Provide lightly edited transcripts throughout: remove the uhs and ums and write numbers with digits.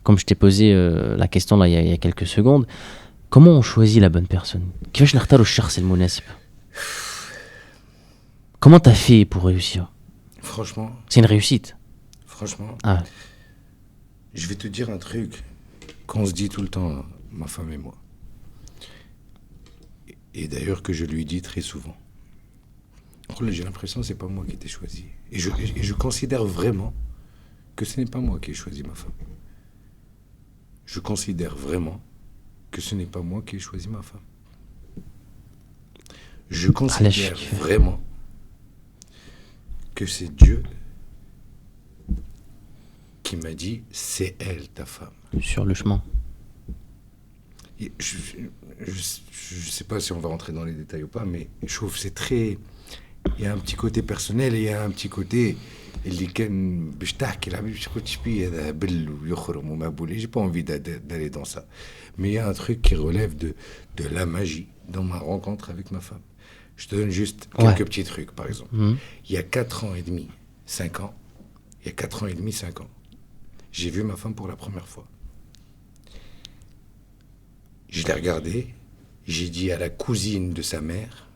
comme je t'ai posé la question là il y a quelques secondes, comment on choisit la bonne personne? كيفاش نختاروا الشخص المناسب? Comment t'as fait pour réussir? Franchement, C'est une réussite. ah. Je vais te dire un truc qu'on se dit tout le temps, ma femme et moi. Et d'ailleurs que je lui dis très souvent. J'ai l'impression que ce n'est pas moi qui t'ai choisi. Et je considère vraiment que ce n'est pas moi qui ai choisi ma femme. Je considère vraiment que ce n'est pas moi qui ai choisi ma femme. Je considère vraiment que c'est Dieu qui m'a dit c'est elle ta femme. Sur le chemin. Je sais pas si on va rentrer dans les détails ou pas, mais je trouve que c'est très... Il y a un petit côté personnel et il y a un petit côté... اللي كان باش تحكي العبيد باش يقول شبيه هذا بل ويخرم وما بولي. J'ai pas envie d'aller dans ça. Mais il y a un truc qui relève de la magie dans ma rencontre avec ma femme. Je te donne juste quelques petits trucs, par exemple. Il y a 4 ans et demi, 5 ans, j'ai vu ma femme pour la première fois. Je l'ai regardée, j'ai dit à la cousine de sa mère,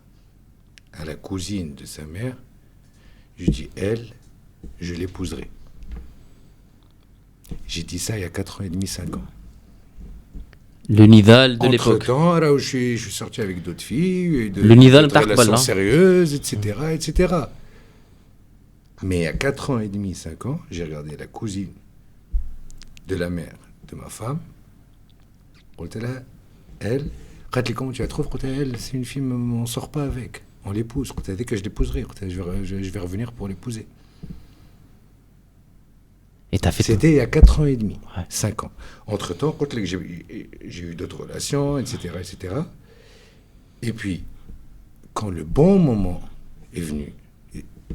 je dis, elle, je l'épouserai. J'ai dit ça il y a 4 ans et demi, 5 ans. Le Nidal de l'époque. Entre-temps, là où je suis sorti avec d'autres filles, le Nidal de relations sérieuses, etc., etc. Mais il y a 4 ans et demi, 5 ans, j'ai regardé la cousine de la mère de ma femme. Elle, comment tu la trouves? Elle, c'est une fille, on ne sort pas avec. On l'épouse. Dès que je l'épouserai, je vais revenir pour l'épouser. Et t'as fait C'était il y a 4 ans et demi, 5 ans. Entre-temps, j'ai eu d'autres relations, etc., etc. Et puis, quand le bon moment est venu,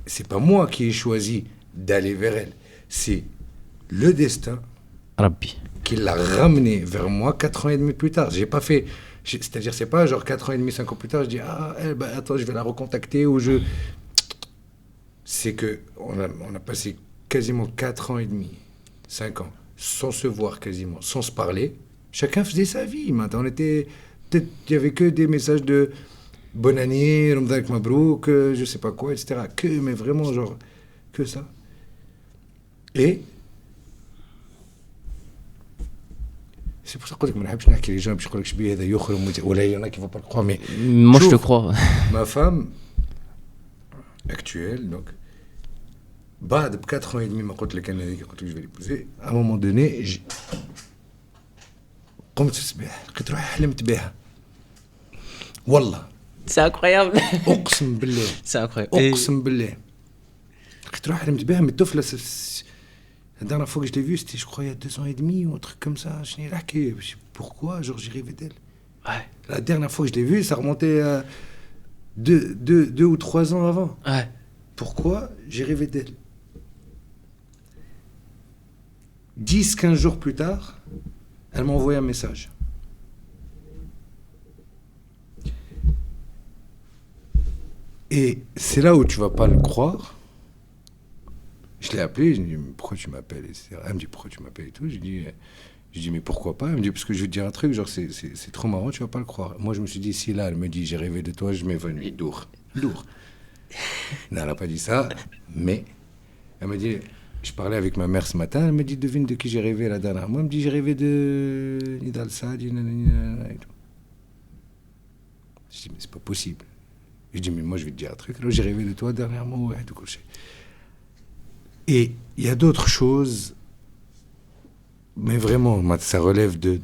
c'est pas moi qui ai choisi d'aller vers elle, c'est le destin Rabbi qui l'a ramené vers moi 4 ans et demi plus tard. J'ai pas fait... C'est-à-dire, c'est pas genre 4 ans et demi, 5 ans plus tard, je dis, attends, je vais la recontacter, ou je... C'est que on a passé quasiment 4 ans et demi, 5 ans, sans se voir quasiment, sans se parler. Chacun faisait sa vie. Maintenant, il y avait que des messages de bonne année, Ramadan Mabrouk, je sais pas quoi, etc. Mais vraiment, genre, que ça. Et c'est pour ça que je ne sais pas que les gens disent que je suis un yokhrom, ou là, il y en a qui ne vont pas le croire, mais... Moi, je te crois. Ma femme actuelle, donc, بعد 4 ans et demi ما قلت لك انا هذيك قلت لك je vais l'épouser, à un moment donné قمت في الصباح لقيت روحي حلمت بها والله. C'est incroyable. اقسم بالله. C'est incroyable. اقسم بالله لقيت روحي حلمت بها من الطفله. La dernière fois que je l'ai vue, c'était, je crois, il y a 2 ans et demi ou un truc comme ça. Je n'ai raqué. Je sais pourquoi, genre, j'ai rêvé d'elle. Ouais. La dernière fois que je l'ai vue, ça remontait à 2 ou 3 ans avant. Ouais. Pourquoi j'ai rêvé d'elle? 10-15 jours plus tard, elle m'a envoyé un message. Et c'est là où tu vas pas le croire. Je l'ai appelé, je lui ai dit, pourquoi tu m'appelles, etc. Elle me dit, pourquoi tu m'appelles et tout. Je dis, mais pourquoi pas? Elle me dit, parce que je vais te dire un truc, genre, c'est trop marrant, tu vas pas le croire. Moi, je me suis dit, si là, elle me dit, j'ai rêvé de toi, je m'évanouis. Lourd. Non, elle n'a pas dit ça, mais elle m'a dit, je parlais avec ma mère ce matin, elle m'a dit, devine de qui j'ai rêvé la dernière. Moi, elle me dit, j'ai rêvé de Nidal Saad, et tout. Je dis, mais c'est pas possible. Je dis, mais moi, je vais te dire un truc. Alors, j'ai rêvé de toi dernièrement, ouais, tout couché. Et il y a d'autres choses, mais vraiment, ça relève de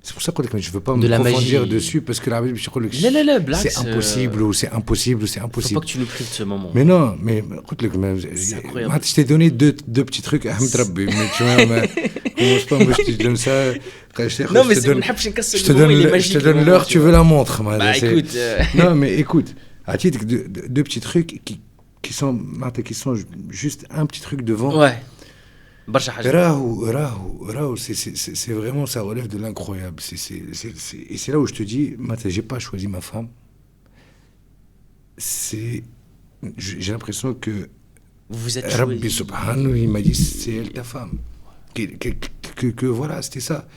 c'est pour ça que je ne veux pas me confondir dessus, parce que c'est impossible, ou c'est impossible, ou c'est impossible. Faut pas que tu nous prives de ce moment. Mais non, mais c'est incroyable. Je t'ai donné deux petits trucs, mais tu vois, commence pas, moi je te donne ça. Non, mais je te donne l'heure, tu veux la montre. Bah écoute. Non, mais écoute. À titre deux petits trucs qui sont juste un petit truc devant. Ouais. Rahou, c'est vraiment, ça relève de l'incroyable. Et c'est là où je te dis, j'ai pas choisi ma femme. J'ai l'impression que Vous vous êtes Rabbi choisi. Subhanahu, il m'a dit, c'est elle ta femme. Que voilà, c'était ça.